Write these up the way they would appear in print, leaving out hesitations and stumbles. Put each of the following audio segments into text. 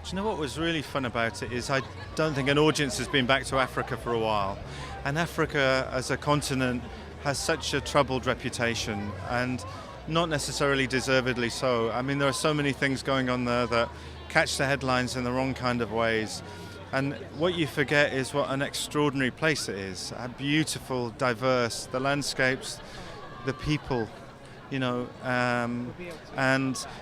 Do you know what was really fun about it is I don't think an audience has been back to Africa for a while. And Africa as a continent has such a troubled reputation, and not necessarily deservedly so. I mean, there are so many things going on there that catch the headlines in the wrong kind of ways. And what you forget is what an extraordinary place it is. Beautiful, diverse, the landscapes, the people, and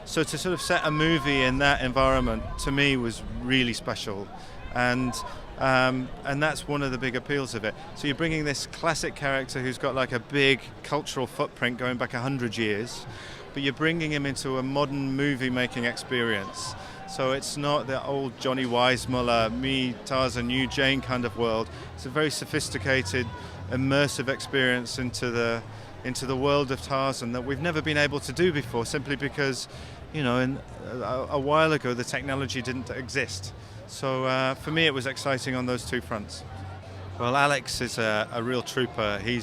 so to sort of set a movie in that environment to me was really special, and that's one of the big appeals of it. So you're bringing this classic character who's got like a big cultural footprint going back 100 years, but you're bringing him into a modern movie making experience. So it's not the old Johnny Weissmuller, me, Tarzan, you, Jane kind of world. It's a very sophisticated, immersive experience into the world of Tarzan that we've never been able to do before, simply because, a while ago the technology didn't exist. So for me it was exciting on those two fronts. Well, Alex is a real trooper. He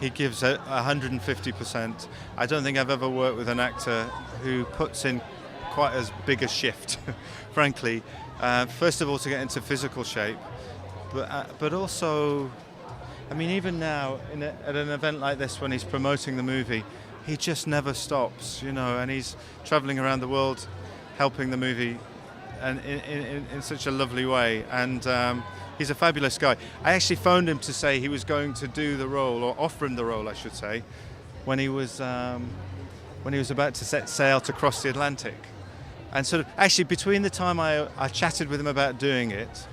gives 150%. I don't think I've ever worked with an actor who puts in quite as big a shift, frankly. First of all, to get into physical shape, but also, I mean, even now at an event like this when he's promoting the movie, he just never stops, and he's traveling around the world helping the movie and in such a lovely way. And he's a fabulous guy. I actually phoned him to say he was going to do the role, or offer him the role, I should say, when he was about to set sail to cross the Atlantic. And sort of, actually, between the time I chatted with him about doing it,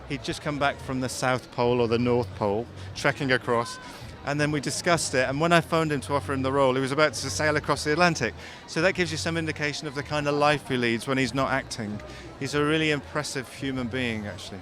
he'd just come back from the South Pole or the North Pole, trekking across, and then we discussed it. And when I phoned him to offer him the role, he was about to sail across the Atlantic. So that gives you some indication of the kind of life he leads when he's not acting. He's a really impressive human being, actually.